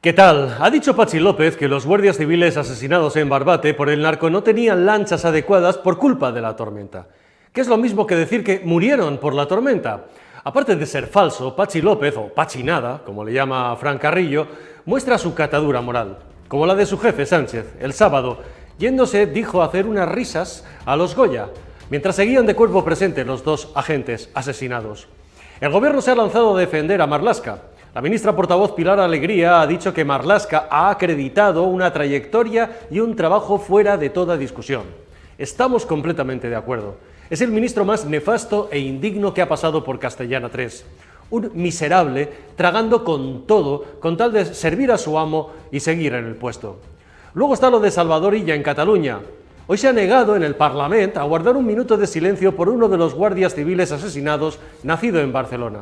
¿Qué tal? Ha dicho Patxi López que los guardias civiles asesinados en Barbate por el narco no tenían lanchas adecuadas por culpa de la tormenta. Que es lo mismo que decir que murieron por la tormenta. Aparte de ser falso, Patxi López, o Patxinada, como le llama Fran Carrillo, muestra su catadura moral, como la de su jefe Sánchez. El sábado, yéndose, dijo hacer unas risas a los Goya, mientras seguían de cuerpo presente los dos agentes asesinados. El gobierno se ha lanzado a defender a Marlaska. La ministra portavoz Pilar Alegría ha dicho que Marlaska ha acreditado una trayectoria y un trabajo fuera de toda discusión. Estamos completamente de acuerdo. Es el ministro más nefasto e indigno que ha pasado por Castellana 3. Un miserable tragando con todo con tal de servir a su amo y seguir en el puesto. Luego está lo de Salvador Illa en Cataluña. Hoy se ha negado en el Parlamento a guardar un minuto de silencio por uno de los guardias civiles asesinados nacido en Barcelona.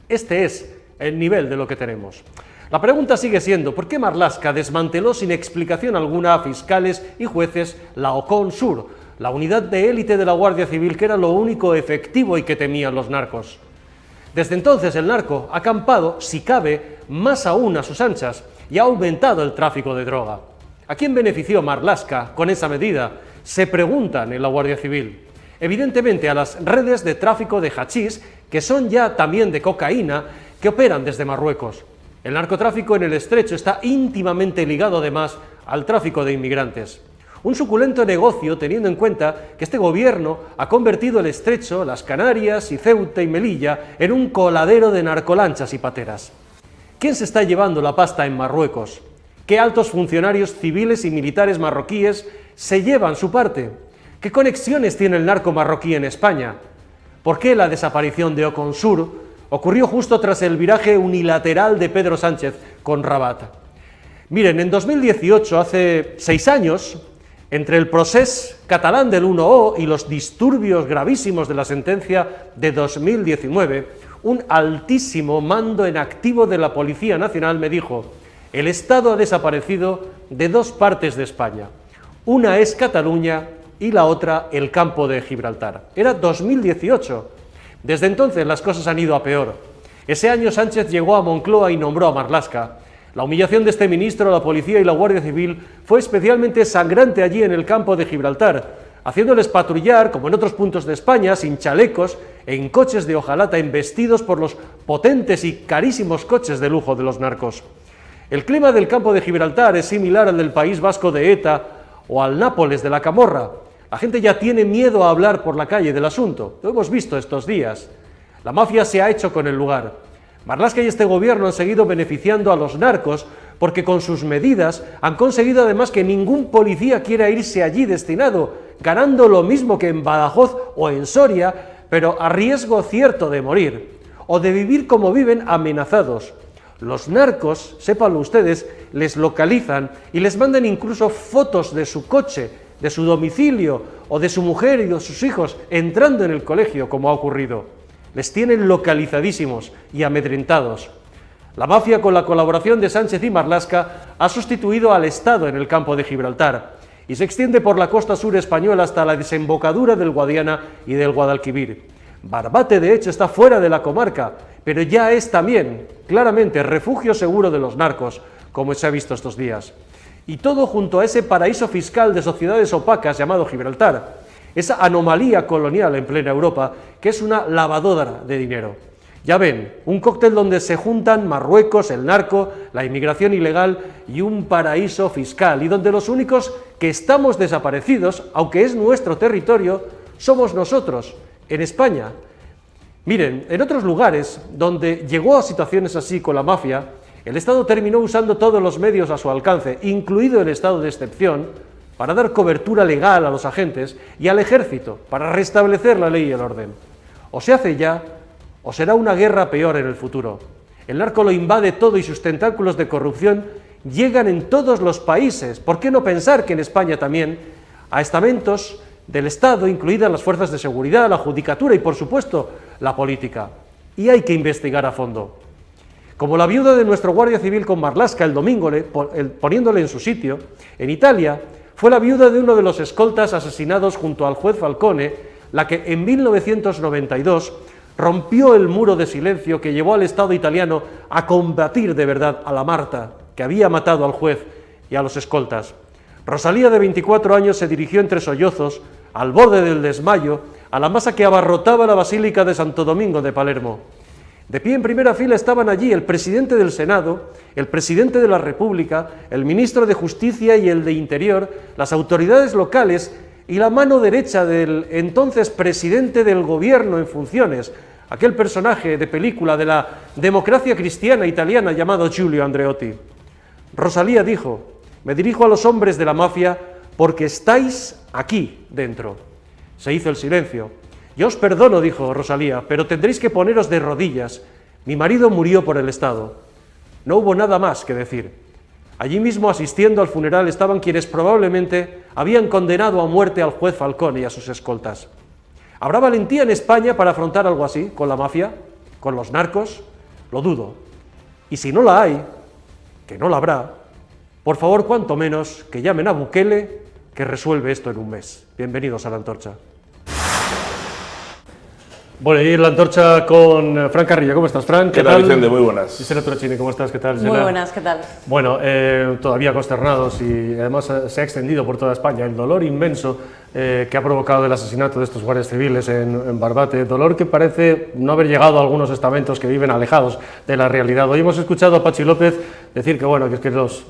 Este es el nivel de lo que tenemos. La pregunta sigue siendo, ¿por qué Marlaska desmanteló sin explicación alguna a fiscales y jueces la Ocon Sur, la unidad de élite de la Guardia Civil que era lo único efectivo y que temían los narcos? Desde entonces el narco ha acampado, si cabe, más aún a sus anchas y ha aumentado el tráfico de droga. ¿A quién benefició Marlaska con esa medida? Se preguntan en la Guardia Civil. Evidentemente a las redes de tráfico de hachís, que son ya también de cocaína, que operan desde Marruecos. El narcotráfico en el Estrecho está íntimamente ligado además al tráfico de inmigrantes. Un suculento negocio teniendo en cuenta que este gobierno ha convertido el Estrecho, las Canarias y Ceuta y Melilla en un coladero de narcolanchas y pateras. ¿Quién se está llevando la pasta en Marruecos? ¿Qué altos funcionarios civiles y militares marroquíes se llevan su parte? ¿Qué conexiones tiene el narco marroquí en España? ¿Por qué la desaparición de Ocon Sur ocurrió justo tras el viraje unilateral de Pedro Sánchez con Rabat? Miren, en 2018, hace 6 años, entre el procés catalán del 1O y los disturbios gravísimos de la sentencia de 2019, un altísimo mando en activo de la Policía Nacional me dijo: el Estado ha desaparecido de 2 partes de España. Una es Cataluña y la otra el campo de Gibraltar. Era 2018. Desde entonces las cosas han ido a peor. Ese año Sánchez llegó a Moncloa y nombró a Marlaska. La humillación de este ministro, la policía y la Guardia Civil fue especialmente sangrante allí en el campo de Gibraltar, haciéndoles patrullar, como en otros puntos de España, sin chalecos, en coches de hojalata embestidos por los potentes y carísimos coches de lujo de los narcos. El clima del campo de Gibraltar es similar al del País Vasco de ETA o al Nápoles de la Camorra. La gente ya tiene miedo a hablar por la calle del asunto. Lo hemos visto estos días. La mafia se ha hecho con el lugar. Marlaska y este gobierno han seguido beneficiando a los narcos porque con sus medidas han conseguido además que ningún policía quiera irse allí destinado, ganando lo mismo que en Badajoz o en Soria, pero a riesgo cierto de morir o de vivir como viven, amenazados. Los narcos, sépanlo ustedes, les localizan y les mandan incluso fotos de su coche, de su domicilio o de su mujer y de sus hijos entrando en el colegio, como ha ocurrido. Les tienen localizadísimos y amedrentados. La mafia, con la colaboración de Sánchez y Marlaska, ha sustituido al Estado en el campo de Gibraltar y se extiende por la costa sur española hasta la desembocadura del Guadiana y del Guadalquivir. Barbate, de hecho, está fuera de la comarca, pero ya es también, claramente, refugio seguro de los narcos, como se ha visto estos días. Y todo junto a ese paraíso fiscal de sociedades opacas llamado Gibraltar, esa anomalía colonial en plena Europa, que es una lavadora de dinero. Ya ven, un cóctel donde se juntan Marruecos, el narco, la inmigración ilegal y un paraíso fiscal, y donde los únicos que estamos desaparecidos, aunque es nuestro territorio, somos nosotros, en España. Miren, en otros lugares donde llegó a situaciones así con la mafia, el Estado terminó usando todos los medios a su alcance, incluido el estado de excepción, para dar cobertura legal a los agentes y al ejército, para restablecer la ley y el orden. O se hace ya, o será una guerra peor en el futuro. El narco lo invade todo y sus tentáculos de corrupción llegan en todos los países. ¿Por qué no pensar que en España también, a estamentos del Estado, incluidas las fuerzas de seguridad, la judicatura y, por supuesto, la política? Y hay que investigar a fondo. Como la viuda de nuestro guardia civil con Marlaska el domingo, poniéndole en su sitio, en Italia fue la viuda de uno de los escoltas asesinados junto al juez Falcone, la que en 1992 rompió el muro de silencio que llevó al Estado italiano a combatir de verdad a la Marta, que había matado al juez y a los escoltas. Rosalía, de 24 años, se dirigió entre sollozos, al borde del desmayo, a la masa que abarrotaba la Basílica de Santo Domingo de Palermo. De pie en primera fila estaban allí el presidente del Senado, el presidente de la República, el ministro de Justicia y el de Interior, las autoridades locales y la mano derecha del entonces presidente del gobierno en funciones, aquel personaje de película de la democracia cristiana italiana llamado Giulio Andreotti. Rosalía dijo: «Me dirijo a los hombres de la mafia porque estáis aquí dentro». Se hizo el silencio. «Yo os perdono», dijo Rosalía, «pero tendréis que poneros de rodillas. Mi marido murió por el Estado». No hubo nada más que decir. Allí mismo, asistiendo al funeral, estaban quienes probablemente habían condenado a muerte al juez Falcone y a sus escoltas. ¿Habrá valentía en España para afrontar algo así, con la mafia, con los narcos? Lo dudo. Y si no la hay, que no la habrá, por favor, cuanto menos, que llamen a Bukele, que resuelve esto en un mes. Bienvenidos a La Antorcha. Bueno, y La Antorcha con Fran Carrilla. ¿Cómo estás, Fran? ¿Qué tal, Vicente? Muy buenas. Gisela Turachini, ¿cómo estás? ¿Qué tal, Muy Gisela? buenas, ¿qué tal? Bueno, todavía consternados, y además se ha extendido por toda España el dolor inmenso que ha provocado el asesinato de estos guardias civiles en Barbate, dolor que parece no haber llegado a algunos estamentos que viven alejados de la realidad. Hoy hemos escuchado a Patxi López decir que, bueno, que es que los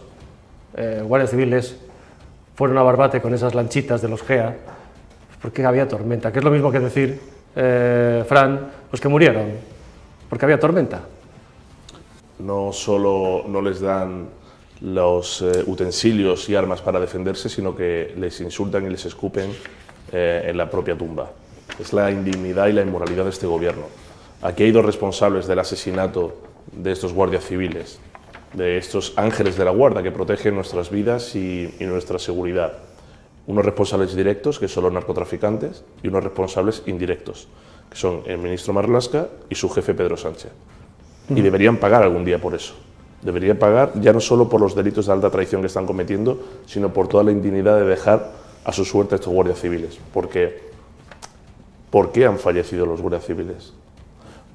guardias civiles fueron a Barbate con esas lanchitas de los GEA porque había tormenta, que es lo mismo que decir, Fran, pues que murieron porque había tormenta. No solo no les dan los utensilios y armas para defenderse, sino que les insultan y les escupen en la propia tumba. Es la indignidad y la inmoralidad de este gobierno. Aquí hay dos responsables del asesinato de estos guardias civiles, de estos ángeles de la guarda que protegen nuestras vidas y nuestra seguridad. Unos responsables directos, que son los narcotraficantes, y unos responsables indirectos, que son el ministro Marlaska y su jefe Pedro Sánchez. Y deberían pagar algún día por eso. Deberían pagar ya no solo por los delitos de alta traición que están cometiendo, sino por toda la indignidad de dejar a su suerte a estos guardias civiles. Porque, ¿por qué han fallecido los guardias civiles?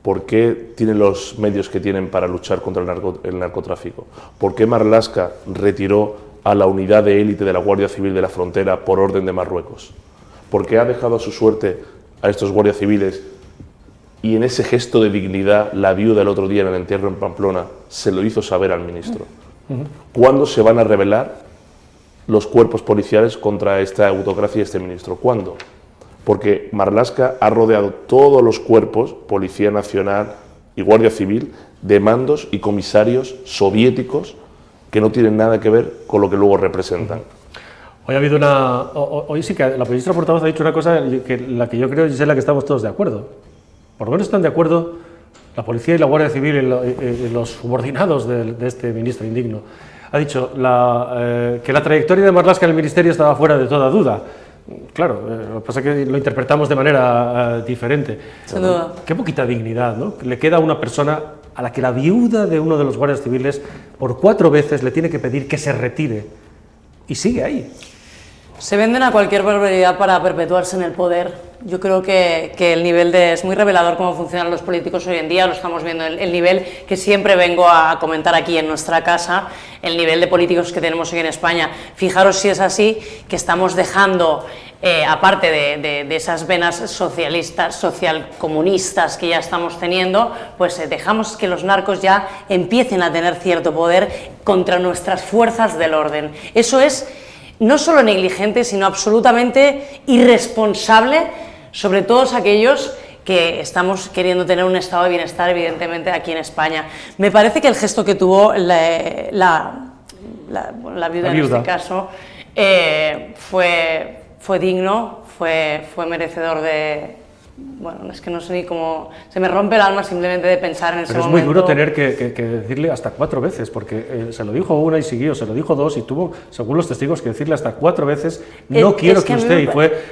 ¿Por qué tienen los medios que tienen para luchar contra el narcotráfico? ¿Por qué Marlaska retiró a la unidad de élite de la Guardia Civil de la Frontera por orden de Marruecos? ¿Por qué ha dejado a su suerte a estos guardias civiles? Y en ese gesto de dignidad, la viuda el otro día en el entierro en Pamplona se lo hizo saber al ministro. ¿Cuándo se van a rebelar los cuerpos policiales contra esta autocracia y este ministro? ¿Cuándo? Porque Marlaska ha rodeado todos los cuerpos, Policía Nacional y Guardia Civil, de mandos y comisarios soviéticos que no tienen nada que ver con lo que luego representan. Hoy ha habido hoy sí que la ministra portavoz ha dicho una cosa que la que yo creo es la que estamos todos de acuerdo. Por lo menos están de acuerdo la policía y la Guardia Civil y los subordinados de este ministro indigno. Ha dicho que la trayectoria de Marlaska en el ministerio estaba fuera de toda duda. Claro, lo que pasa es que lo interpretamos de manera diferente. Sin duda. Qué poquita dignidad, ¿no? Le queda a una persona a la que la viuda de uno de los guardias civiles por 4 veces le tiene que pedir que se retire y sigue ahí. Se venden a cualquier barbaridad para perpetuarse en el poder. Yo creo que el nivel es muy revelador cómo funcionan los políticos hoy en día, lo estamos viendo, el nivel que siempre vengo a comentar aquí en nuestra casa, el nivel de políticos que tenemos hoy en España. Fijaros si es así, que estamos dejando, aparte de esas venas socialistas, socialcomunistas que ya estamos teniendo, pues dejamos que los narcos ya empiecen a tener cierto poder contra nuestras fuerzas del orden. Eso es no solo negligente, sino absolutamente irresponsable sobre todos aquellos que estamos queriendo tener un estado de bienestar, evidentemente, aquí en España. Me parece que el gesto que tuvo la viuda en este caso fue digno, fue merecedor de... Bueno, es que no sé ni cómo... Se me rompe el alma simplemente de pensar en ese momento. Pero es muy duro tener que decirle hasta 4 veces, porque se lo dijo una y siguió, se lo dijo 2 y tuvo, según los testigos, que decirle hasta 4 veces, no quiero que usted,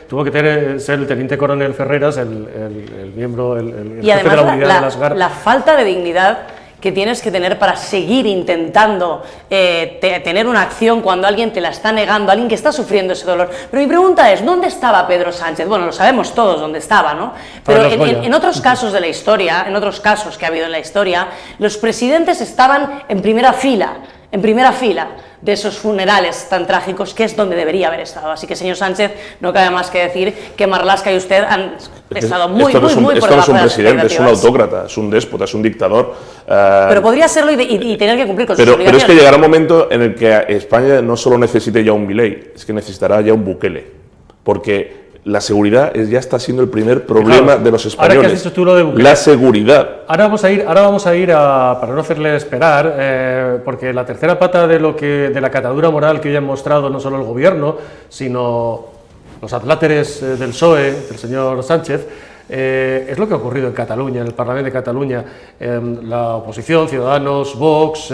tuvo que ser el teniente coronel Ferreras, el miembro, el jefe de la unidad de las GAR. La falta de dignidad que tienes que tener para seguir intentando tener una acción cuando alguien te la está negando, alguien que está sufriendo ese dolor. Pero mi pregunta es, ¿dónde estaba Pedro Sánchez? Bueno, lo sabemos todos dónde estaba, ¿no? Pero en otros casos de la historia, en otros casos que ha habido en la historia, los presidentes estaban en primera fila en primera fila de esos funerales tan trágicos, que es donde debería haber estado. Así que, señor Sánchez, no cabe más que decir que Marlaska y usted han estado muy por esto no es debajo un de las presidente, es un expectativas. autócrata, es un déspota, es un dictador. Pero podría serlo y tener que cumplir con sus Pero obligaciones. es que llegará un momento en el que España no solo necesite ya un Milei, es que necesitará ya un Bukele. Porque la seguridad ya está siendo el primer problema Claro, de los ahora que has españoles. dicho tú lo de Bukele. La seguridad. Ahora vamos a ir para no hacerle esperar, porque la tercera pata de la catadura moral que hoy han mostrado no solo el gobierno, sino los adláteres del PSOE, del señor Sánchez, es lo que ha ocurrido en Cataluña, en el Parlamento de Cataluña. La oposición, Ciudadanos, Vox,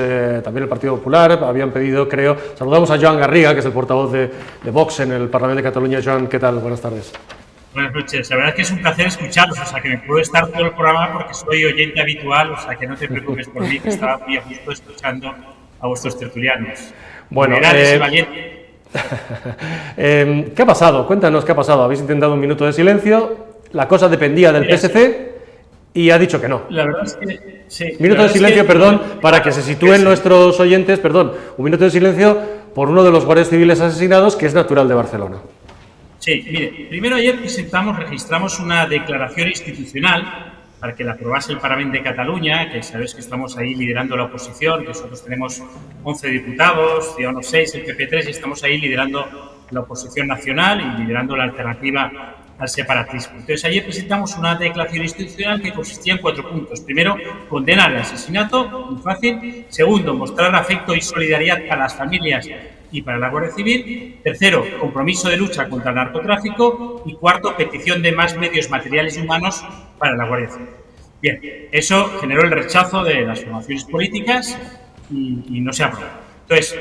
también el Partido Popular, habían pedido, creo... Saludamos a Joan Garriga, que es el portavoz de Vox en el Parlamento de Cataluña. Joan, ¿qué tal? Buenas tardes. Buenas noches. La verdad es que es un placer escucharos, o sea, que me puedo estar todo el programa porque soy oyente habitual, o sea, que no te preocupes por mí, que estaba muy a gusto escuchando a vuestros tertulianos. Bueno, ¿qué ha pasado? Cuéntanos qué ha pasado. Habéis intentado un minuto de silencio, la cosa dependía del PSC y ha dicho que no. La verdad es que sí. Minuto de silencio, perdón, para que se sitúen nuestros oyentes, perdón, un minuto de silencio por uno de los guardias civiles asesinados que es natural de Barcelona. Sí, mire, primero ayer registramos una declaración institucional para que la aprobase el Parlamento de Cataluña, que sabéis que estamos ahí liderando la oposición, que nosotros tenemos 11 diputados, Ciudadanos 6, el PP 3, y estamos ahí liderando la oposición nacional y liderando la alternativa al separatismo. Entonces, ayer presentamos una declaración institucional que consistía en 4 puntos. Primero, condenar el asesinato, muy fácil. Segundo, mostrar afecto y solidaridad para las familias y para la Guardia Civil. Tercero, compromiso de lucha contra el narcotráfico. Y cuarto, petición de más medios materiales y humanos para la Guardia Civil. Bien, eso generó el rechazo de las formaciones políticas y no se aprobó. Entonces,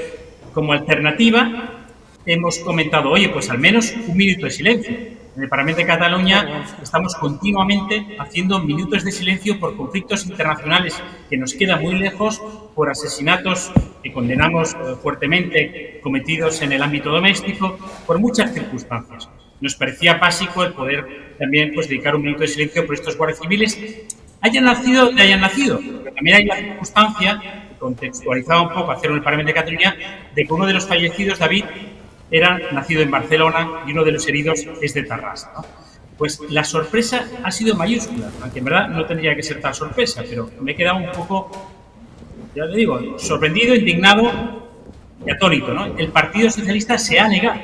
como alternativa, hemos comentado, oye, pues al menos un minuto de silencio. En el Parlamento de Cataluña estamos continuamente haciendo minutos de silencio por conflictos internacionales que nos quedan muy lejos, por asesinatos que condenamos fuertemente cometidos en el ámbito doméstico, por muchas circunstancias. Nos parecía básico el poder también dedicar un minuto de silencio por estos guardias civiles, hayan nacido donde hayan nacido. Pero también hay la circunstancia, contextualizada un poco, hacerlo en el Parlamento de Cataluña, de que uno de los fallecidos, David, era nacido en Barcelona y uno de los heridos es de Tarrasa, ¿no? Pues la sorpresa ha sido mayúscula, aunque en verdad no tendría que ser tan sorpresa, pero me he quedado un poco, ya le digo, sorprendido, indignado y atónito, ¿no? El Partido Socialista se ha negado.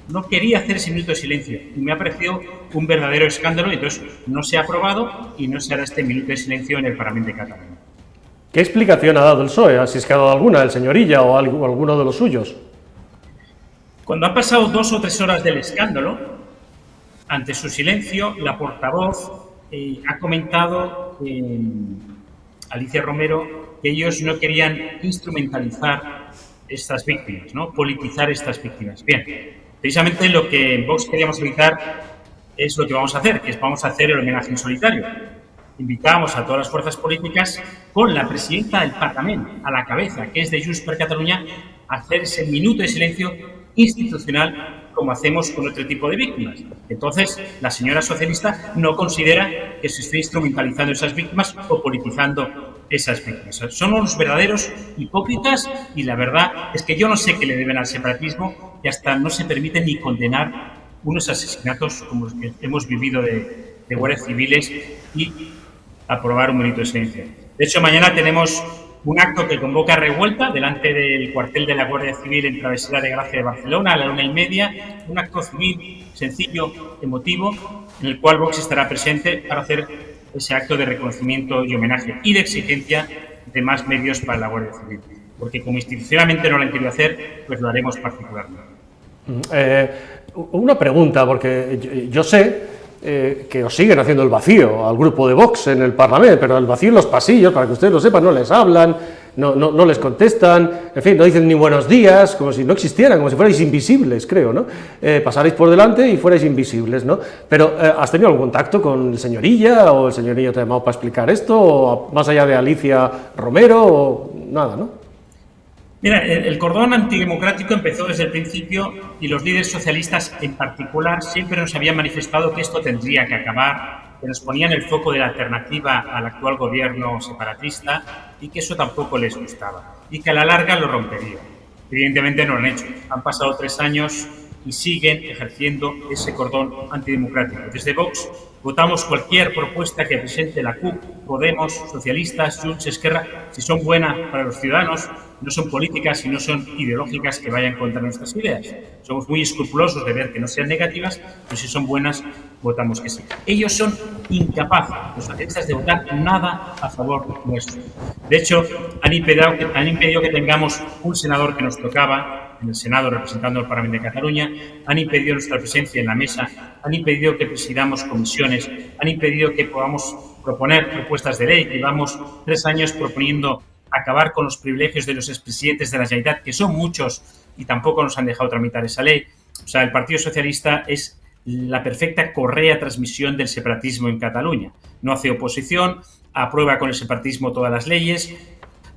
No quería hacer ese minuto de silencio y me ha parecido un verdadero escándalo, y entonces no se ha aprobado y no se hará este minuto de silencio en el Parlamento de Cataluña. ¿Qué explicación ha dado el PSOE? Si es que ha dado alguna, el señor Illa o alguno de los suyos. Cuando han pasado 2 o 3 horas del escándalo, ante su silencio, la portavoz ha comentado, Alicia Romero, que ellos no querían instrumentalizar estas víctimas, ¿no? Politizar estas víctimas. Bien, precisamente lo que en Vox queríamos evitar es lo que vamos a hacer, que es vamos a hacer el homenaje en solitario. Invitamos a todas las fuerzas políticas, con la presidenta del Parlamento a la cabeza, que es de Junts per Catalunya, a hacer ese minuto de silencio institucional como hacemos con otro tipo de víctimas. Entonces, la señora socialista no considera que se esté instrumentalizando esas víctimas o politizando esas víctimas. Son unos verdaderos hipócritas y la verdad es que yo no sé qué le deben al separatismo y hasta no se permite ni condenar unos asesinatos como los que hemos vivido de guardias civiles y aprobar un minuto de silencio. De hecho, mañana tenemos un acto que convoca revuelta delante del cuartel de la Guardia Civil en Travesera de Gracia de Barcelona a la 1:30, un acto civil sencillo, emotivo, en el cual Vox estará presente para hacer ese acto de reconocimiento y homenaje y de exigencia de más medios para la Guardia Civil. Porque como institucionalmente no lo han querido hacer, pues lo haremos particularmente. Una pregunta, porque yo sé que os siguen haciendo el vacío al grupo de Vox en el Parlamento, pero el vacío en los pasillos, para que ustedes lo sepan, no les hablan, no les contestan, en fin, no dicen ni buenos días, como si no existieran, como si fuerais invisibles, creo, ¿no? Pasaréis por delante y fuerais invisibles, ¿no? Pero, ¿has tenido algún contacto con el señor Illa, o el señor Illa te ha llamado para explicar esto, o más allá de Alicia Romero, o nada, ¿no? Mira, el cordón antidemocrático empezó desde el principio y los líderes socialistas en particular siempre nos habían manifestado que esto tendría que acabar, que nos ponían el foco de la alternativa al actual gobierno separatista y que eso tampoco les gustaba y que a la larga lo rompería. Evidentemente no lo han hecho. Han pasado 3 años y siguen ejerciendo ese cordón antidemocrático. Desde Vox votamos cualquier propuesta que presente la CUP, Podemos, socialistas, Junts, Esquerra, si son buenas para los ciudadanos, no son políticas y no son ideológicas que vayan contra nuestras ideas. Somos muy escrupulosos de ver que no sean negativas, pero si son buenas, votamos que sí. Ellos son incapaces, los socialistas, de votar nada a favor nuestro. De hecho, han impedido que tengamos un senador que nos tocaba en el Senado representando al Parlamento de Cataluña, han impedido nuestra presencia en la mesa, han impedido que presidamos comisiones, han impedido que podamos proponer propuestas de ley. Llevamos 3 años proponiendo acabar con los privilegios de los expresidentes de la Generalitat, que son muchos, y tampoco nos han dejado tramitar esa ley. O sea, el Partido Socialista es la perfecta correa transmisión del separatismo en Cataluña. No hace oposición, aprueba con el separatismo todas las leyes,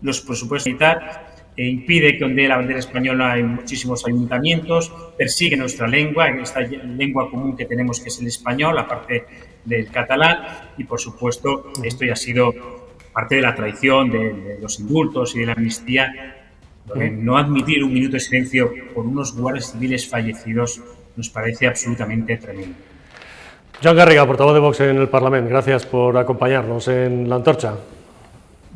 los presupuestos de la Generalitat, impide que ondee la bandera española en muchísimos ayuntamientos, persigue nuestra lengua, esta lengua común que tenemos, que es el español, aparte del catalán, y por supuesto esto ya ha sido parte de la tradición de los indultos y de la amnistía. No admitir un minuto de silencio por unos guardias civiles fallecidos nos parece absolutamente tremendo. Joan Garriga, portavoz de Vox en el Parlamento, gracias por acompañarnos en La Antorcha.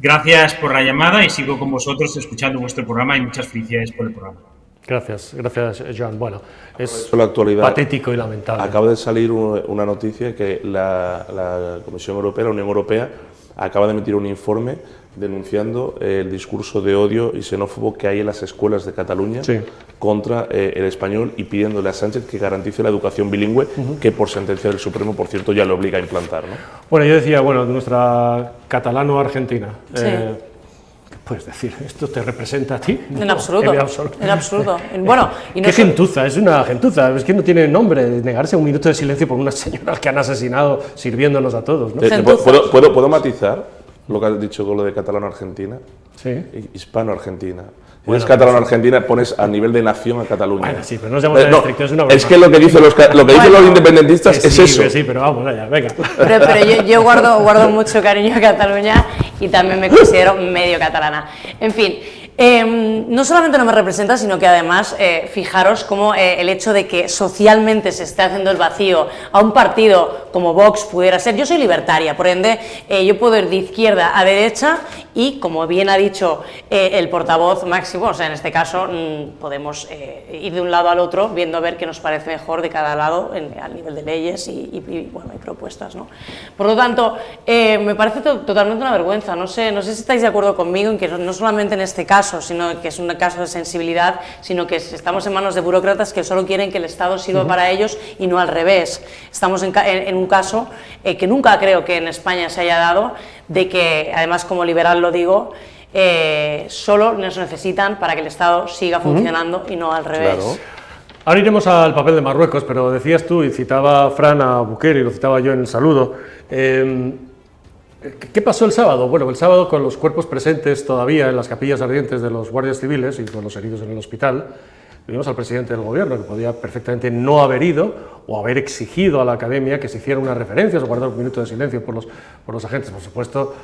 Gracias por la llamada y sigo con vosotros escuchando vuestro programa y muchas felicidades por el programa. Gracias, Joan. Bueno, es la actualidad, patético y lamentable. Acaba de salir una noticia que la Comisión Europea, la Unión Europea, acaba de emitir un informe denunciando el discurso de odio y xenófobo que hay en las escuelas de Cataluña contra el español y pidiéndole a Sánchez que garantice la educación bilingüe, que por sentencia del Supremo, por cierto, ya lo obliga a implantar, ¿no? Bueno, yo decía, nuestra catalano-argentina. Sí. ¿Qué puedes decir? ¿Esto te representa a ti? En absoluto. En absoluto. Bueno, y no ¿Qué gentuza? Es una gentuza. Es que no tiene nombre. Negarse un minuto de silencio por unas señoras que han asesinado sirviéndonos a todos, ¿no? ¿Puedo matizar lo que has dicho con lo de catalano-argentina? Sí. Hispano-argentina. Si eres catalano-argentina, pones a nivel de nación a Cataluña. Bueno, sí, pero no seamos estrictos, es una broma. Es que lo que dicen los independentistas es eso. Sí, pero vamos allá, venga. Pero yo guardo mucho cariño a Cataluña y también me considero medio catalana. En fin, no solamente no me representa, sino que además, fijaros cómo el hecho de que socialmente se esté haciendo el vacío a un partido como Vox pudiera ser. Yo soy libertaria, por ende, yo puedo ir de izquierda a derecha y, como bien ha dicho el portavoz máximo, o sea, en este caso podemos ir de un lado al otro viendo a ver qué nos parece mejor de cada lado al nivel de leyes y propuestas, ¿no? Por lo tanto, me parece totalmente una vergüenza. No sé si estáis de acuerdo conmigo en que no solamente en este caso, sino que es un caso de sensibilidad, sino que estamos en manos de burócratas que solo quieren que el Estado sirva para ellos y no al revés. Estamos en un caso que nunca creo que en España se haya dado, de que, además como liberal lo digo, solo nos necesitan para que el Estado siga funcionando y no al revés. Claro. Ahora iremos al papel de Marruecos, pero decías tú, y citaba Fran a Bukele, y lo citaba yo en el saludo, ¿qué pasó el sábado? Bueno, el sábado, con los cuerpos presentes todavía en las capillas ardientes de los guardias civiles y con los heridos en el hospital, vimos al presidente del gobierno, que podía perfectamente no haber ido o haber exigido a la academia que se hiciera unas referencias o guardar un minuto de silencio por los agentes. Por supuesto,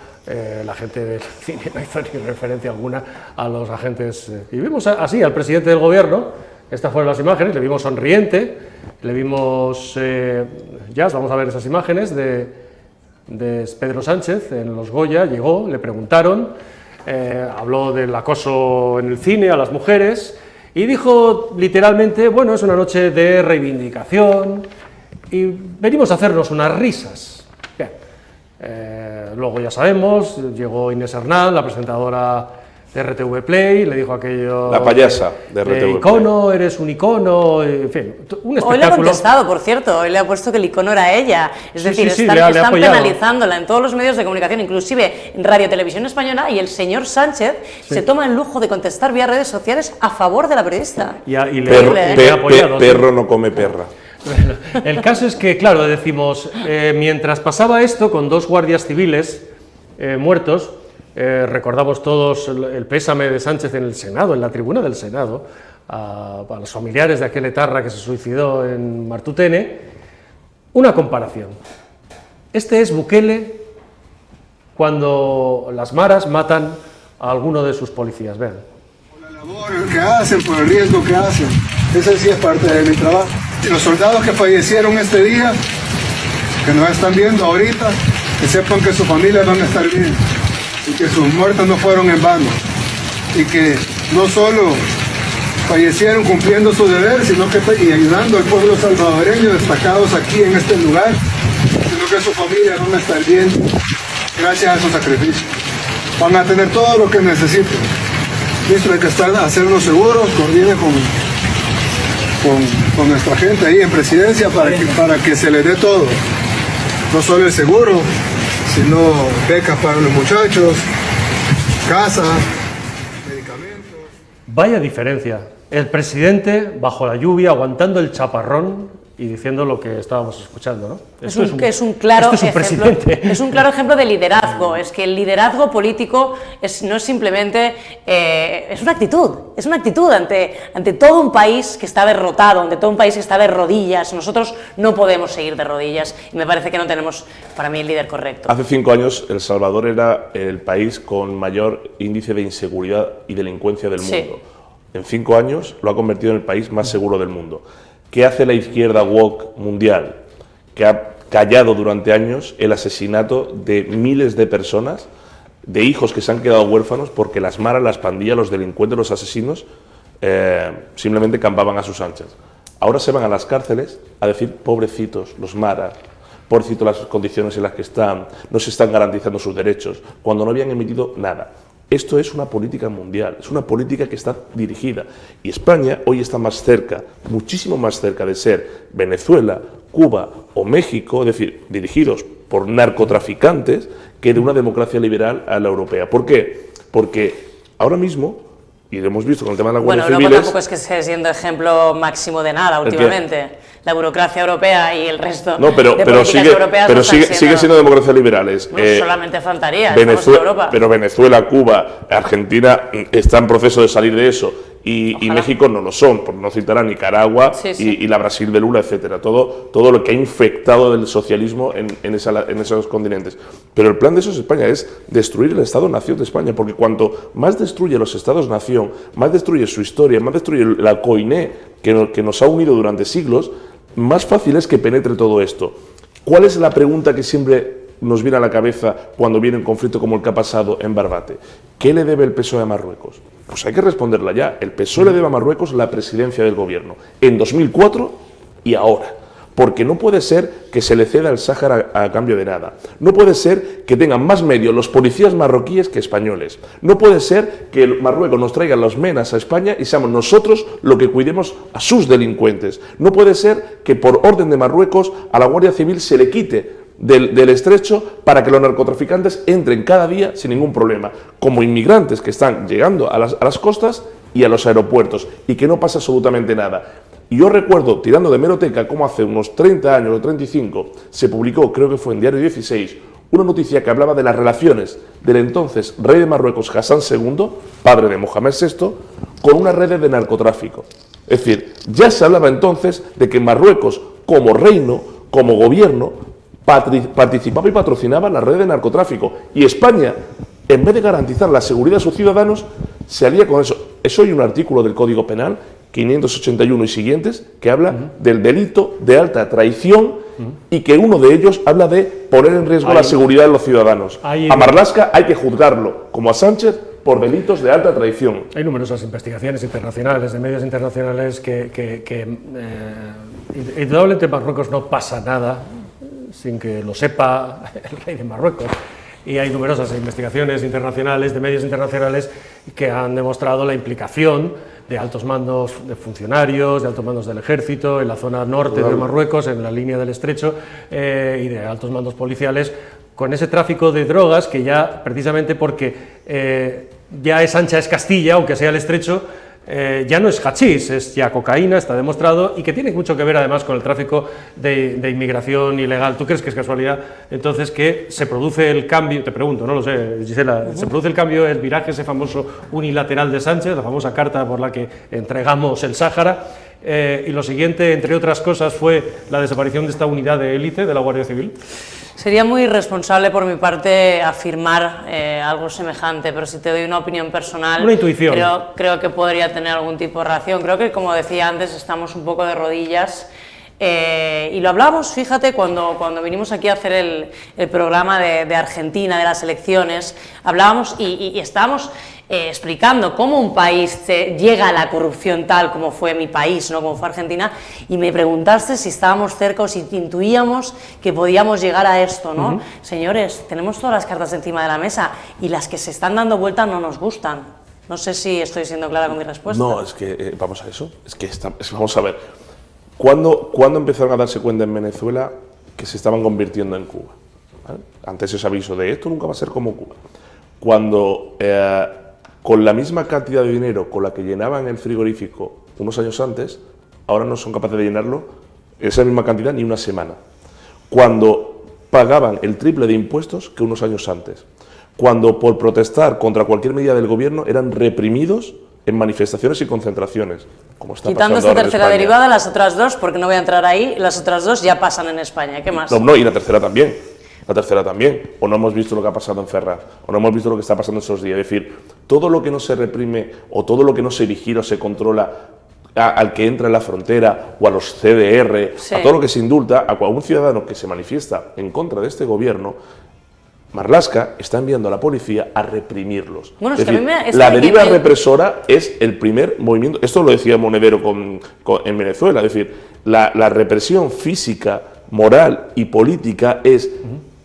la gente del cine no hizo ni referencia alguna a los agentes. Y vimos así al presidente del gobierno. Estas fueron las imágenes, le vimos sonriente, le vimos, vamos a ver esas imágenes de Pedro Sánchez en los Goya. Llegó, le preguntaron, habló del acoso en el cine a las mujeres y dijo literalmente, bueno, es una noche de reivindicación y venimos a hacernos unas risas. Bien. Luego ya sabemos, llegó Inés Hernán, la presentadora de RTV Play, le dijo aquello... La payasa de RTV Play. Icono, eres un icono, en fin, un espectáculo. Hoy le ha contestado, por cierto, hoy le ha puesto que el icono era ella. Es decir, están penalizándola en todos los medios de comunicación, inclusive en Radio Televisión Española, y el señor Sánchez se toma el lujo de contestar vía redes sociales a favor de la periodista. Perro no come perra. Bueno, el caso es que, claro, decimos, mientras pasaba esto con 2 guardias civiles muertos, recordamos todos el pésame de Sánchez en el Senado, en la tribuna del Senado, a los familiares de aquel etarra que se suicidó en Martutene. Una comparación. Este es Bukele cuando las maras matan a alguno de sus policías. Vean. Por la labor que hacen, por el riesgo que hacen. Ese sí es parte de mi trabajo. Y los soldados que fallecieron este día, que nos están viendo ahorita, que sepan que sus familias van a estar bien y que sus muertes no fueron en vano y que no solo fallecieron cumpliendo su deber, sino que y ayudando al pueblo salvadoreño destacados aquí en este lugar, sino que sus familias van a estar bien gracias a su sacrificio. Van a tener todo lo que necesiten. Listo, hay que hacernos seguros, coordinen con nuestra gente ahí en presidencia para que se les dé todo. No solo el seguro, sino becas para los muchachos, casa, medicamentos. Vaya diferencia. El presidente bajo la lluvia, aguantando el chaparrón y diciendo lo que estábamos escuchando, ¿no? Es un claro ejemplo de liderazgo. Sí. Es que el liderazgo político no es simplemente... es una actitud ante todo un país que está derrotado, ante todo un país que está de rodillas. Nosotros no podemos seguir de rodillas y me parece que no tenemos, para mí, el líder correcto. Hace 5 años El Salvador era el país con mayor índice de inseguridad y delincuencia del mundo. En 5 años lo ha convertido en el país más seguro del mundo. ¿Qué hace la izquierda woke mundial? Que ha callado durante años el asesinato de miles de personas, de hijos que se han quedado huérfanos porque las maras, las pandillas, los delincuentes, los asesinos simplemente campaban a sus anchas. Ahora se van a las cárceles a decir pobrecitos, los maras, pobrecitos las condiciones en las que están, no se están garantizando sus derechos, cuando no habían emitido nada. Esto es una política mundial, es una política que está dirigida. Y España hoy está más cerca, muchísimo más cerca de ser Venezuela, Cuba o México, es decir, dirigidos por narcotraficantes, que de una democracia liberal a la europea. ¿Por qué? Porque ahora mismo, y lo hemos visto con el tema de la Guardia Civil... Bueno, luego tampoco es que esté siendo ejemplo máximo de nada últimamente. La burocracia europea y el resto de políticas europeas pero sigue siendo democracia liberales. Solamente faltaría, estamos en Europa. Pero Venezuela, Cuba, Argentina está en proceso de salir de eso y México no lo son, por no citar a Nicaragua y la Brasil de Lula, etcétera. Todo lo que ha infectado del socialismo en esos continentes. Pero el plan de esos España es destruir el Estado-nación de España, porque cuanto más destruye los Estados-nación, más destruye su historia, más destruye la coiné que nos ha unido durante siglos, más fácil es que penetre todo esto. ¿Cuál es la pregunta que siempre nos viene a la cabeza cuando viene un conflicto como el que ha pasado en Barbate? ¿Qué le debe el PSOE a Marruecos? Pues hay que responderla ya. El PSOE le debe a Marruecos la presidencia del gobierno, en 2004 y ahora. Porque no puede ser que se le ceda el Sáhara a cambio de nada. No puede ser que tengan más medios los policías marroquíes que españoles. No puede ser que Marruecos nos traiga los menas a España y seamos nosotros los que cuidemos a sus delincuentes. No puede ser que por orden de Marruecos a la Guardia Civil se le quite del estrecho para que los narcotraficantes entren cada día sin ningún problema, como inmigrantes que están llegando a las costas y a los aeropuertos, y que no pasa absolutamente nada. Y yo recuerdo, tirando de hemeroteca, como hace unos 30 años o 35, se publicó, creo que fue en Diario 16, una noticia que hablaba de las relaciones del entonces rey de Marruecos, Hassan II, padre de Mohamed VI, con una red de narcotráfico. Es decir, ya se hablaba entonces de que Marruecos, como reino, como gobierno, participaba y patrocinaba la red de narcotráfico. Y España, en vez de garantizar la seguridad de sus ciudadanos, se alía con eso. Eso hay un artículo del Código Penal, 581 y siguientes, que habla del delito de alta traición y que uno de ellos habla de poner en riesgo la seguridad de los ciudadanos. A Marlaska hay que juzgarlo, como a Sánchez, por delitos de alta traición. Hay numerosas investigaciones internacionales, de medios internacionales, que indudablemente en Marruecos no pasa nada sin que lo sepa el rey de Marruecos. Y hay numerosas investigaciones internacionales, de medios internacionales, que han demostrado la implicación de altos mandos de funcionarios, de altos mandos del ejército, en la zona norte de Marruecos, en la línea del Estrecho, y de altos mandos policiales, con ese tráfico de drogas que ya, precisamente porque ya es ancha, es Castilla, aunque sea el Estrecho, ya no es hachís, es ya cocaína, está demostrado, y que tiene mucho que ver además con el tráfico de inmigración ilegal. ¿Tú crees que es casualidad entonces que se produce el cambio? Te pregunto, no lo sé, Gisela, ¿se produce el cambio, el viraje, ese famoso unilateral de Sánchez, la famosa carta por la que entregamos el Sáhara? Y lo siguiente, entre otras cosas, fue la desaparición de esta unidad de élite de la Guardia Civil. Sería muy irresponsable por mi parte afirmar algo semejante, pero si te doy una opinión personal, una intuición. Creo que podría tener algún tipo de relación. Creo que, como decía antes, estamos un poco de rodillas. Y lo hablamos, fíjate, cuando vinimos aquí a hacer el programa de Argentina, de las elecciones, hablábamos y estábamos explicando cómo un país llega a la corrupción tal como fue mi país, ¿no? Como fue Argentina, y me preguntaste si estábamos cerca o si intuíamos que podíamos llegar a esto, ¿no? Señores, tenemos todas las cartas encima de la mesa y las que se están dando vuelta no nos gustan. No sé si estoy siendo clara con mi respuesta. No, es que vamos a eso, vamos a ver. ¿Cuándo empezaron a darse cuenta en Venezuela que se estaban convirtiendo en Cuba? ¿Vale? Antes ese aviso de esto nunca va a ser como Cuba. Cuando con la misma cantidad de dinero con la que llenaban el frigorífico unos años antes, ahora no son capaces de llenarlo esa misma cantidad ni una semana. Cuando pagaban el triple de impuestos que unos años antes. Cuando por protestar contra cualquier medida del gobierno eran reprimidos en manifestaciones y concentraciones, como está Quitando pasando esta ahora en tercera España. derivada, las otras dos, porque no voy a entrar ahí, las otras dos ya pasan en España. ¿Qué más? No, y la tercera también. La tercera también. O no hemos visto lo que ha pasado en Ferraz, o no hemos visto lo que está pasando esos días. Es decir, todo lo que no se reprime o todo lo que no se vigila o se controla al que entra en la frontera o a los CDR, Sí. a todo lo que se indulta, a un ciudadano que se manifiesta en contra de este gobierno, Marlaska está enviando a la policía a reprimirlos. Bueno, es que a mí decir, esto la de que deriva me- represora es el primer movimiento. Esto lo decía Monedero en Venezuela. Es decir, la represión física, moral y política es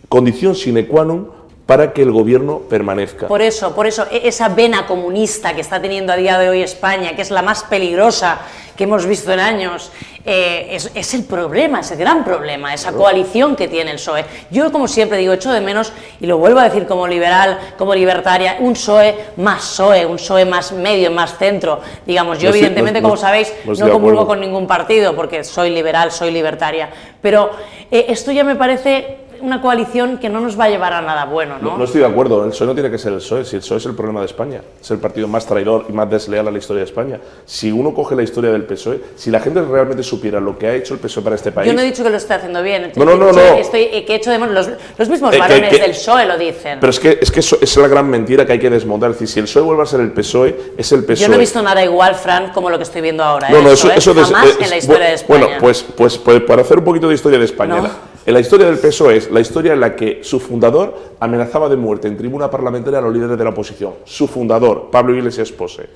condición sine qua non para que el gobierno permanezca. Por eso, esa vena comunista que está teniendo a día de hoy España, que es la más peligrosa que hemos visto en años, es el problema, es el gran problema, esa coalición que tiene el PSOE. Yo, como siempre digo, echo de menos, y lo vuelvo a decir como liberal, como libertaria, un PSOE, un PSOE más medio, más centro. Digamos, yo No estoy- evidentemente, no- como sabéis, no estoy no de comulgo acuerdo. con ningún partido, porque soy liberal, soy libertaria, pero esto ya me parece una coalición que no nos va a llevar a nada bueno, ¿no? No estoy de acuerdo, el PSOE no tiene que ser el PSOE, si el PSOE es el problema de España, es el partido más traidor y más desleal a la historia de España. Si uno coge la historia del PSOE, si la gente realmente supiera lo que ha hecho el PSOE para este país... Yo no he dicho que lo esté haciendo bien, No. que echo de menos, los mismos varones del PSOE lo dicen. Pero es que eso es la gran mentira que hay que desmontar, es decir, si el PSOE vuelve a ser el PSOE, es el PSOE. Yo no he visto nada igual, Fran, como lo que estoy viendo ahora. No, eso jamás en la historia de España. Bueno, pues para hacer un poquito de historia de España, No. En la historia del PSOE es la historia en la que su fundador amenazaba de muerte en tribuna parlamentaria a los líderes de la oposición. Su fundador, Pablo Iglesias Pose.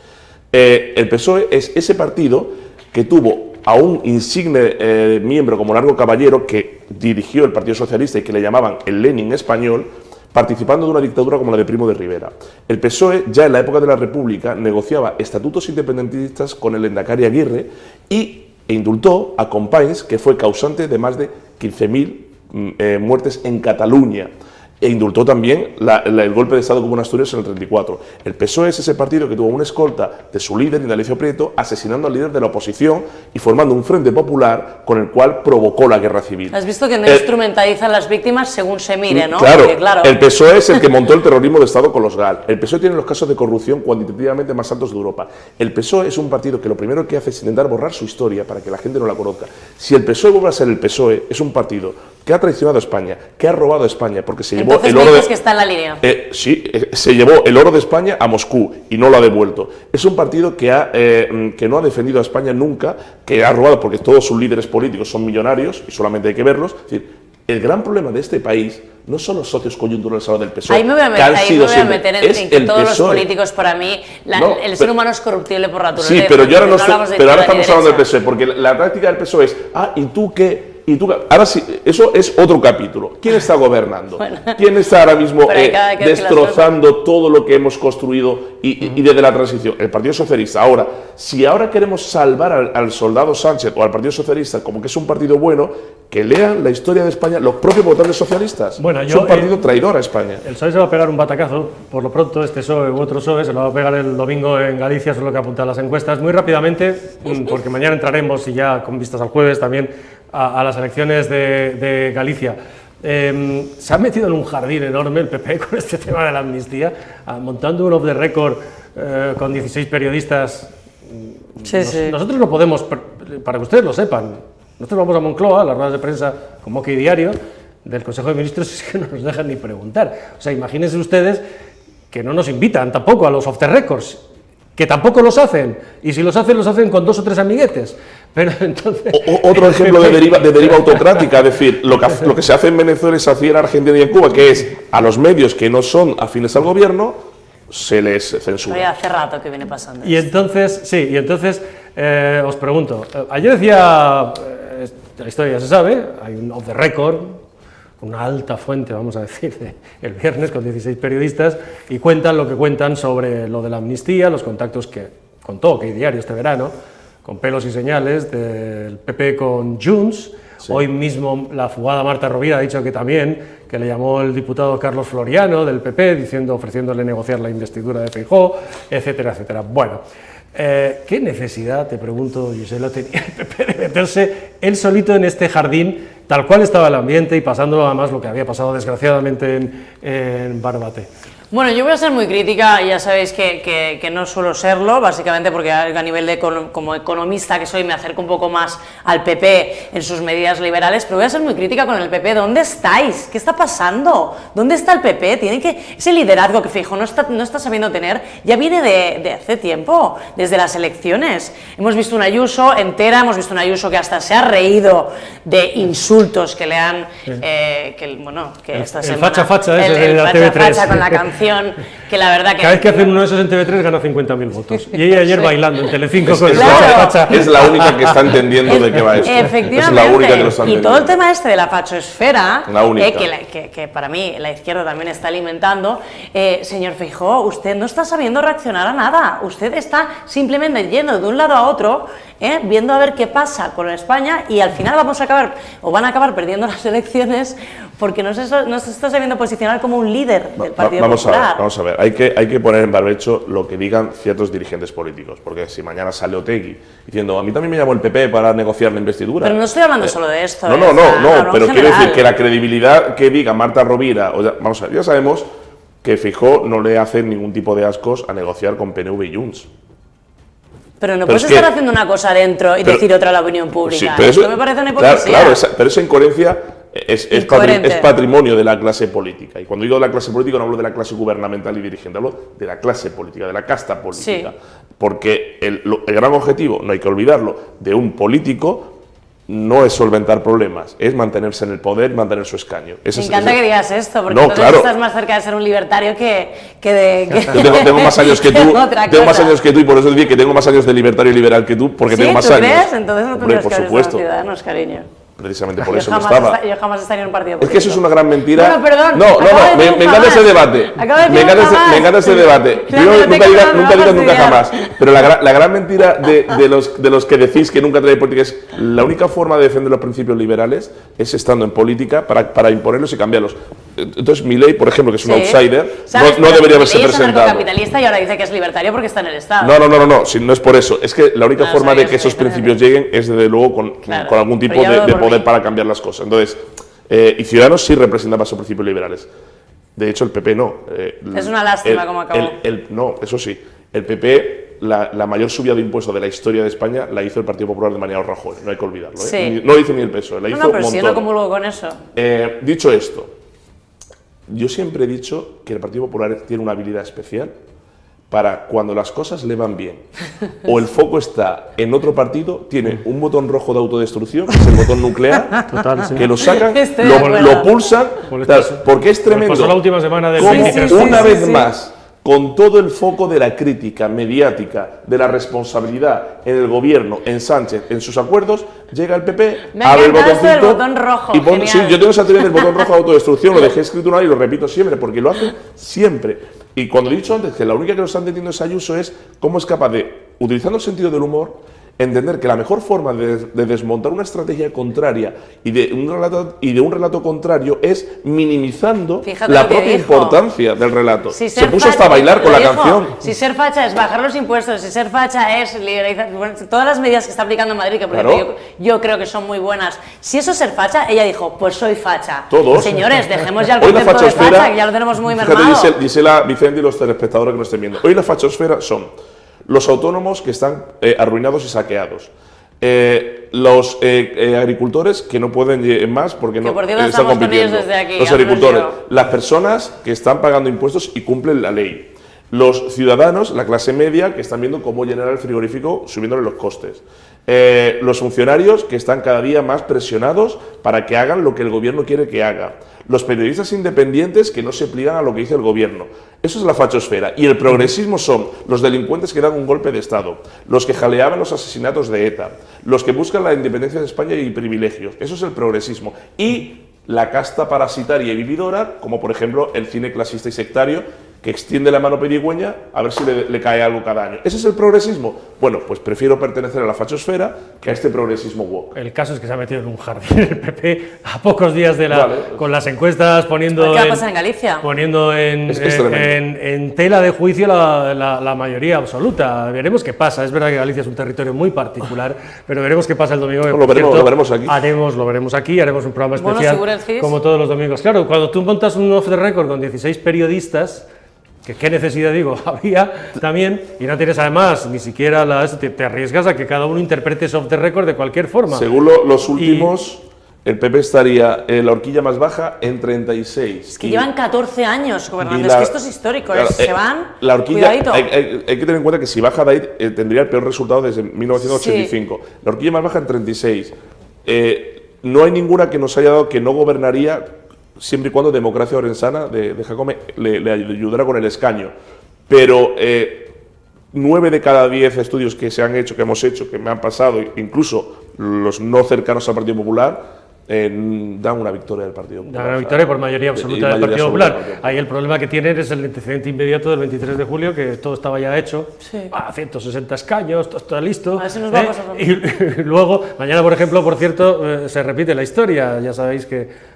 El PSOE es ese partido que tuvo a un insigne miembro como Largo Caballero, que dirigió el Partido Socialista y que le llamaban el Lenin español, participando de una dictadura como la de Primo de Rivera. El PSOE, ya en la época de la República, negociaba estatutos independentistas con el Lehendakari Aguirre e indultó a Companys, que fue causante de más de 15.000 muertes en Cataluña. E indultó también el golpe de Estado que hubo en Asturias en el 34. El PSOE es ese partido que tuvo una escolta de su líder, Indalecio Prieto, asesinando al líder de la oposición y formando un frente popular con el cual provocó la guerra civil. Has visto que no instrumentalizan las víctimas según se mire, ¿no? Claro, Porque, claro, el PSOE es el que montó el terrorismo de Estado con los GAL. El PSOE tiene los casos de corrupción cuantitativamente más altos de Europa. El PSOE es un partido que lo primero que hace es intentar borrar su historia para que la gente no la conozca. Si el PSOE vuelve a ser el PSOE, es un partido que ha traicionado a España, que ha robado a España, porque se llevó entonces el me oro dices de... que está en la línea. Sí, se llevó el oro de España a Moscú y no lo ha devuelto. Es un partido que no ha defendido a España nunca, que ha robado porque todos sus líderes políticos son millonarios y solamente hay que verlos. Es decir, el gran problema de este país no son los socios coyunturales ahora del PSOE. Ahí me voy a meter en que todos los políticos, para mí, el ser humano es corruptible por naturaleza. Sí, pero yo ahora, pero ahora estamos hablando del derecha. PSOE, porque la práctica del PSOE es, ¿y tú qué? Ahora sí, eso es otro capítulo. ¿Quién está gobernando? Bueno. ¿Quién está ahora mismo Pero hay que destrozando todo lo que hemos construido y desde la transición? El Partido Socialista. Ahora, si ahora queremos salvar al soldado Sánchez o al Partido Socialista como que es un partido bueno, que lean la historia de España los propios votantes socialistas. Bueno, es un partido traidor a España. El PSOE se va a pegar un batacazo, por lo pronto, este PSOE u otro PSOE, se lo va a pegar el domingo en Galicia, eso es lo que apuntan las encuestas. Muy rápidamente, porque mañana entraremos, y ya con vistas al jueves también, a las elecciones de Galicia. Se ha metido en un jardín enorme el PP con este tema de la amnistía, montando un off the record con 16 periodistas. Sí. Nosotros no podemos, para que ustedes lo sepan, nosotros vamos a Moncloa, a las ruedas de prensa con Moqui Diario, del Consejo de Ministros es que no nos dejan ni preguntar. O sea, imagínense ustedes que no nos invitan tampoco a los off the records, que tampoco los hacen, y si los hacen con 2 o 3 amiguetes. Pero entonces... Otro ejemplo de deriva autocrática, es decir, lo que se hace en Venezuela se hacía en Argentina y en Cuba, que es a los medios que no son afines al gobierno, se les censura. Pero ya hace rato que viene pasando. Y entonces, sí, os pregunto, ayer decía, la historia ya se sabe, hay un off the record, una alta fuente, vamos a decir, el viernes con 16 periodistas, y cuentan lo que cuentan sobre lo de la amnistía, los contactos que contó que hay diario este verano, con pelos y señales del PP con Junts. Sí. Hoy mismo la fugada Marta Rovira ha dicho que también, que le llamó el diputado Carlos Floriano del PP, ofreciéndole negociar la investidura de Feijóo, etcétera, etcétera. Bueno, ¿qué necesidad, te pregunto, Gisela, tenía el PP de meterse él solito en este jardín, tal cual estaba el ambiente y pasándolo además lo que había pasado desgraciadamente en Barbate? Bueno, yo voy a ser muy crítica, ya sabéis que no suelo serlo, básicamente porque a nivel de como economista que soy me acerco un poco más al PP en sus medidas liberales, pero voy a ser muy crítica con el PP. ¿Dónde estáis? ¿Qué está pasando? ¿Dónde está el PP? Ese liderazgo que Feijóo no está sabiendo tener, ya viene de hace tiempo, desde las elecciones. Hemos visto una Ayuso entera, hemos visto una Ayuso que hasta se ha reído de insultos que le han... el facha ese de la TV3. Facha con la canción. Que la verdad que... Cada vez que hacen uno de esos en TV3 gana 50.000 votos. Y ella ayer bailando en Telecinco con el claro. facha. Es la única que está entendiendo de qué va esto. Efectivamente. Es la única que lo está y entendiendo. todo el tema este de la fachosfera, la única. Que para mí la izquierda también está alimentando, señor Feijóo, usted no está sabiendo reaccionar a nada. Usted está simplemente yendo de un lado a otro, viendo a ver qué pasa con España, y al final van a acabar perdiendo las elecciones porque no se está sabiendo posicionar como un líder del Partido Popular. Vamos a ver, hay que poner en barbecho lo que digan ciertos dirigentes políticos, porque si mañana sale Otegi diciendo, a mí también me llamó el PP para negociar la investidura... Pero no estoy hablando solo de esto. No, pero quiero decir que la credibilidad que diga Marta Rovira, vamos a ver, ya sabemos que Feijóo no le hace ningún tipo de ascos a negociar con PNV y Junts. Pero no puedes estar haciendo una cosa dentro y decir otra a la opinión pública. Sí, pero eso me parece una hipocresía. Claro, pero esa incoherencia es patrimonio de la clase política. Y cuando digo de la clase política no hablo de la clase gubernamental y dirigente, hablo de la clase política, de la casta política. Sí. Porque el gran objetivo, no hay que olvidarlo, de un político no es solventar problemas, es mantenerse en el poder y mantener su escaño. Me encanta que digas esto, porque entonces estás más cerca de ser un libertario que de... Yo tengo más años que tú, más años que tú, y por eso decir que tengo más años de libertario y liberal que tú, porque tengo más años. ¿Crees? Entonces no tendrías que haber estado Ciudadanos, cariño. Precisamente por eso no estaba. Yo jamás estaría en un partido político. Es que eso es una gran mentira. Bueno, perdón. Me encanta ese debate. Me encanta ese debate. Nunca digas nunca jamás. Pero la gran mentira de los que decís que nunca trae política es la única forma de defender los principios liberales es estando en política para imponerlos y cambiarlos. Entonces Milei, por ejemplo, que es un outsider, no debería haberse presentado. Es capitalista y ahora dice que es libertario porque está en el Estado. No, si no es por eso. Es que la única forma de que esos principios lleguen es desde luego con algún tipo de poder para cambiar las cosas. Entonces, y Ciudadanos sí representaba esos principios liberales. De hecho, el PP no. Es una lástima cómo acabó. No, eso sí. El PP, la mayor subida de impuestos de la historia de España la hizo el Partido Popular de Mariano Rajoy. No hay que olvidarlo. Sí. No lo hizo ni el PSOE, la hizo un montón. Pero si yo no comulgo con eso. Dicho esto, yo siempre he dicho que el Partido Popular tiene una habilidad especial para cuando las cosas le van bien o el foco está en otro partido, tiene un botón rojo de autodestrucción, que es el botón nuclear, que lo sacan, lo pulsan, porque es tremendo. Pasó la última semana del una vez más, con todo el foco de la crítica mediática, de la responsabilidad en el gobierno, en Sánchez, en sus acuerdos, llega el PP, abre el botón rojo. Y sí, yo tengo esa teoría del botón rojo de autodestrucción, lo dejé escrito una vez y lo repito siempre, porque lo hacen siempre. Y cuando he dicho antes que la única que lo está entendiendo es Ayuso, es cómo es capaz de, utilizando el sentido del humor, entender que la mejor forma de desmontar una estrategia contraria y de un relato contrario es minimizando la propia importancia del relato. Se puso hasta a bailar con la canción. Si ser facha es bajar los impuestos, si ser facha es liberalizar, todas las medidas que está aplicando Madrid, que por ejemplo yo creo que son muy buenas. Si eso es ser facha, ella dijo, pues soy facha. Todos. Señores, dejemos ya el concepto de facha, que ya lo tenemos muy mermado. Gisela, Vicente y los telespectadores que nos estén viendo. Hoy la fachosfera son los autónomos que están arruinados y saqueados, Los agricultores que no pueden más porque no por cierto, están estamos con compitiendo. ellos desde aquí, Los ya me lo agricultores, llevo. las personas que están pagando impuestos y cumplen la ley. Los ciudadanos, la clase media, que están viendo cómo llenar el frigorífico subiéndole los costes. Los funcionarios que están cada día más presionados para que hagan lo que el gobierno quiere que haga. Los periodistas independientes que no se pliegan a lo que dice el gobierno. Eso es la fachosfera. Y el progresismo son los delincuentes que dan un golpe de Estado, los que jaleaban los asesinatos de ETA, los que buscan la independencia de España y privilegios. Eso es el progresismo. Y la casta parasitaria y vividora, como por ejemplo el cine clasista y sectario, que extiende la mano pedigüeña a ver si le cae algo cada año. ¿Ese es el progresismo? Bueno, pues prefiero pertenecer a la fachosfera que a este progresismo woke. El caso es que se ha metido en un jardín el PP a pocos días de Vale. con las encuestas poniendo ¿Qué va a pasar en Galicia? Poniendo Es tremendo. en tela de juicio la mayoría absoluta. Veremos qué pasa. Es verdad que Galicia es un territorio muy particular, pero veremos qué pasa el domingo. Lo veremos aquí. Lo veremos aquí, haremos un programa Bueno, especial seguro el CIS. como todos los domingos. Claro, cuando tú montas un off the record con 16 periodistas, que qué necesidad, digo, había también, y no tienes además ni siquiera te arriesgas a que cada uno interprete ese off the record de cualquier forma. Según los últimos, el PP estaría en la horquilla más baja en 36. Es que llevan 14 años gobernando, y es que esto es histórico, claro, se van, la horquilla, cuidadito. hay que tener en cuenta que si baja de ahí tendría el peor resultado desde 1985. Sí. La horquilla más baja en 36. No hay ninguna que nos haya dado que no gobernaría siempre y cuando Democracia Orensana de Jacome le ayudara con el escaño. Pero 9 de cada 10 estudios que se han hecho, que hemos hecho, que me han pasado, incluso los no cercanos al Partido Popular, dan una victoria del Partido Popular. Dan una victoria por mayoría absoluta del Partido Popular. Ahí el problema que tienen es el antecedente inmediato del 23 de julio, que todo estaba ya hecho, 160 escaños, todo está listo. A ver si nos va a pasar y luego, mañana, por ejemplo, por cierto, se repite la historia. Ya sabéis que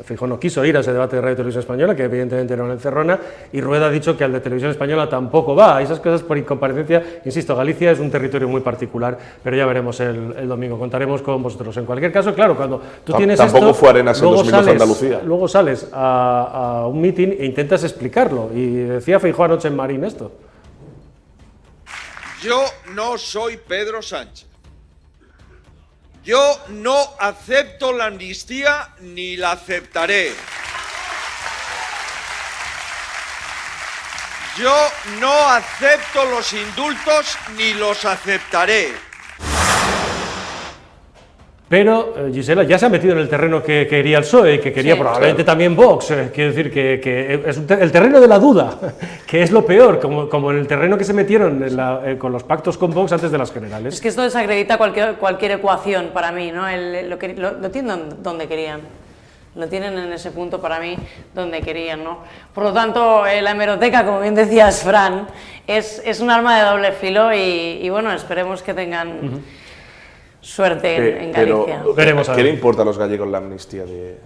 Feijóo no quiso ir a ese debate de Radio y Televisión Española, que evidentemente era una encerrona, y Rueda ha dicho que al de Televisión Española tampoco va. Esas cosas por incomparecencia, insisto, Galicia es un territorio muy particular, pero ya veremos el domingo, contaremos con vosotros. En cualquier caso, claro, cuando tú tienes tampoco esto, fue Arenas en 2012 Andalucía. Luego sales a un mitin e intentas explicarlo, y decía Feijóo anoche en Marín esto. Yo no soy Pedro Sánchez. Yo no acepto la amnistía ni la aceptaré. Yo no acepto los indultos ni los aceptaré. Pero Gisela ya se ha metido en el terreno que quería el PSOE y que quería probablemente también Vox. Quiero decir que es el terreno de la duda, que es lo peor, como en el terreno que se metieron con los pactos con Vox antes de las generales. Es que esto desacredita cualquier ecuación para mí, ¿no? Lo tienen donde querían. Lo tienen en ese punto para mí donde querían, ¿no? Por lo tanto, la hemeroteca, como bien decías, Fran, es un arma de doble filo y bueno, esperemos que tengan suerte en Galicia. Veremos a ver. ¿Qué le importa a los gallegos la amnistía de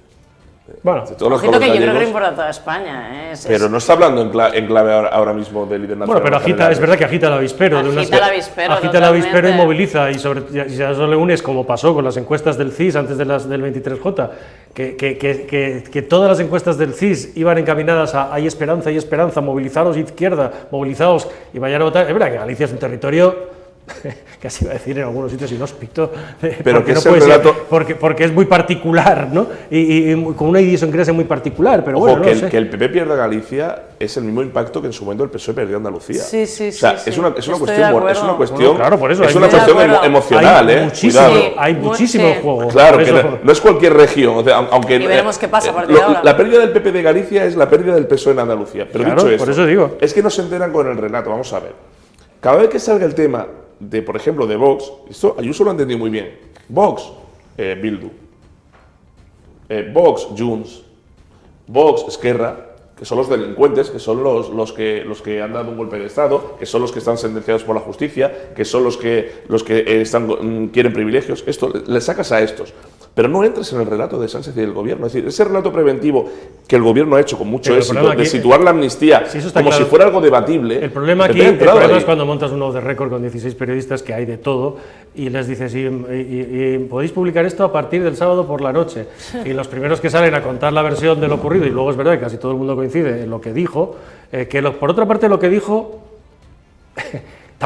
todos los ojito que gallegos? Yo creo que le importa a toda España. Pero no está hablando en clave ahora mismo del líder nacional. Bueno, pero es verdad que agita el avispero. Agita el avispero y moviliza, y a eso le unes, como pasó con las encuestas del CIS antes del 23J, que todas las encuestas del CIS iban encaminadas a hay esperanza, movilizaros izquierda, movilizaos y vayan a votar. Es verdad que Galicia es un territorio casi iba a decir en algunos sitios inhóspito, pero que no es el relato, porque es muy particular, ¿no? Y con una idiosincrasia muy particular, pero ojo, bueno, no sé. Que el PP pierda Galicia es el mismo impacto que en su momento el PSOE perdió Andalucía. Sí. O sea, es una cuestión, bueno, claro, por eso es una cuestión emocional, hay muchísimo juego. Claro, que no es cualquier región, o sea, aunque y veremos qué pasa a partir de ahora. La pérdida del PP de Galicia es la pérdida del PSOE en Andalucía. Pero claro, dicho esto, por eso digo. Es que no se enteran con el relato. Vamos a ver. Cada vez que salga el tema de, por ejemplo, de Vox, esto Ayuso lo ha entendido muy bien. Vox, Bildu. Vox, Junts. Vox, Esquerra, que son los delincuentes, que son los que han dado un golpe de Estado, que son los que están sentenciados por la justicia, que son los que quieren privilegios. Esto le sacas a estos. Pero no entres en el relato de Sánchez y del gobierno. Es decir, ese relato preventivo que el gobierno ha hecho con mucho éxito, de situar la amnistía como si fuera algo debatible. El problema aquí es cuando montas un off the record con 16 periodistas, que hay de todo, y les dices, y podéis publicar esto a partir del sábado por la noche. Y los primeros que salen a contar la versión de lo ocurrido, y luego es verdad que casi todo el mundo coincide en lo que dijo, por otra parte lo que dijo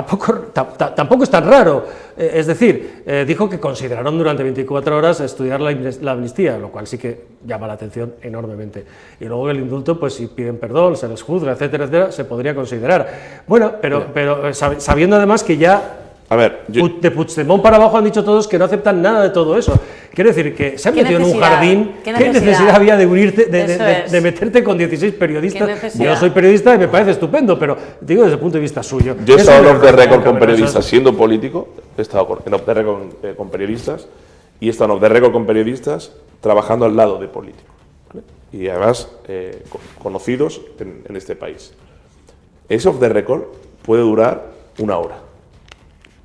tampoco es tan raro. Es decir, dijo que consideraron durante 24 horas estudiar la amnistía, lo cual sí que llama la atención enormemente. Y luego el indulto, pues si piden perdón, se les juzga, etcétera, etcétera, se podría considerar. Bueno, pero sabiendo además que ya A ver, de Puigdemont para abajo han dicho todos que no aceptan nada de todo eso. Quiero decir que se han metido en un jardín. ¿Qué necesidad había de unirte, de meterte con 16 periodistas? Yo soy periodista y me parece estupendo, pero digo desde el punto de vista suyo. Yo he estado en off the record con periodistas siendo político, he estado en off the record con periodistas y he estado en off the record con periodistas trabajando al lado de políticos, ¿vale? Y además conocidos en este país. Ese off the record puede durar 1 hora.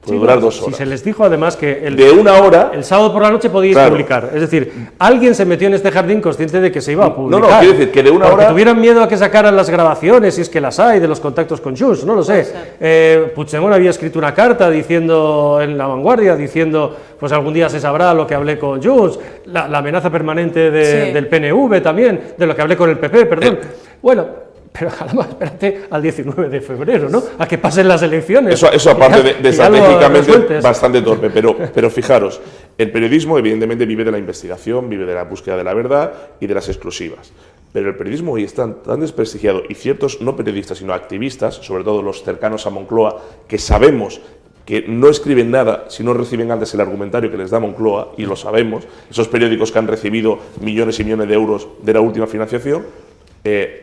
Puede durar 2 horas. Si se les dijo además que de 1 hora, el sábado por la noche podíais publicar. Es decir, alguien se metió en este jardín consciente de que se iba a publicar. No, quiero decir que de 1 hora... Porque tuvieran miedo a que sacaran las grabaciones, si es que las hay, de los contactos con Junts, no lo sé. Puigdemont había escrito una carta diciendo, en La Vanguardia, diciendo, pues algún día se sabrá lo que hablé con Junts, la amenaza permanente del PNV también, de lo que hablé con el PP, perdón. Bueno... Pero además, espérate al 19 de febrero, ¿no? A que pasen las elecciones. Eso aparte de estratégicamente bastante torpe, pero fijaros, el periodismo evidentemente vive de la investigación, vive de la búsqueda de la verdad y de las exclusivas. Pero el periodismo hoy está tan desprestigiado y ciertos, no periodistas, sino activistas, sobre todo los cercanos a Moncloa, que sabemos que no escriben nada si no reciben antes el argumentario que les da Moncloa, y lo sabemos, esos periódicos que han recibido millones y millones de euros de la última financiación.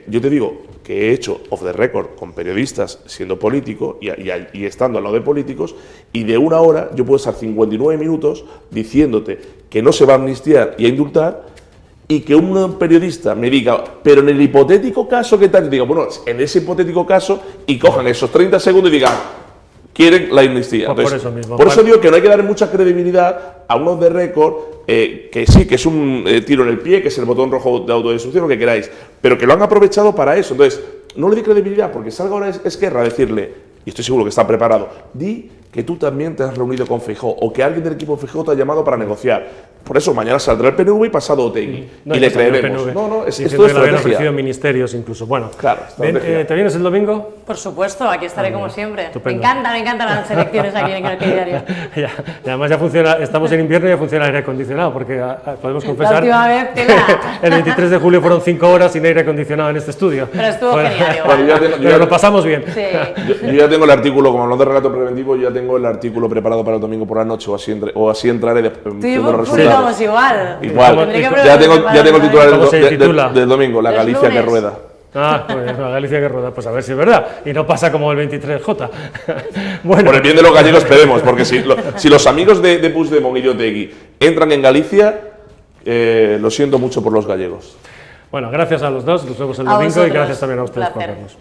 Yo te digo que he hecho off the record con periodistas siendo político y estando al lado de políticos, y de 1 hora yo puedo estar 59 minutos diciéndote que no se va a amnistiar y a indultar, y que un periodista me diga, pero en el hipotético caso, ¿qué tal? Y digo, bueno, en ese hipotético caso, y cojan esos 30 segundos y digan, quieren la amnistía. Entonces, por eso digo que no hay que dar mucha credibilidad a un off the record, que sí, que es un tiro en el pie, que es el botón rojo de autodestrucción, lo que queráis, pero que lo han aprovechado para eso. Entonces, no le di credibilidad, porque salga ahora Esquerra a decirle, y estoy seguro que está preparado, di que tú también te has reunido con Feijóo, o que alguien del equipo Feijóo te ha llamado para negociar. Por eso mañana saldrá el PNV y pasado Otegi, y le creeremos. Esto es habían ofrecido ministerios incluso. Bueno, claro, ¿te vienes el domingo? Por supuesto, aquí estaré como siempre. Estupendo. Me encantan las elecciones aquí en el diario. Y además ya funciona, estamos en invierno y ya funciona el aire acondicionado, porque podemos confesar, la última vez, el 23 de julio fueron 5 horas sin aire acondicionado en este estudio. Pero estuvo genial. Pero lo pasamos bien. Sí. Yo ya tengo el artículo, como hablando de relato preventivo, yo ya tengo el artículo preparado para el domingo por la noche, o así entraré viendo los resultados. Vamos igual. Ya tengo el titular del domingo, La Galicia que rueda. Ah, pues la Galicia que rueda, pues a ver si es verdad, y no pasa como el 23J. Bueno. Por el bien de los gallegos esperemos, porque si los amigos de Puigdemont y de Otegi entran en Galicia, lo siento mucho por los gallegos. Bueno, gracias a los dos, nos vemos el domingo y gracias también a ustedes por vernos.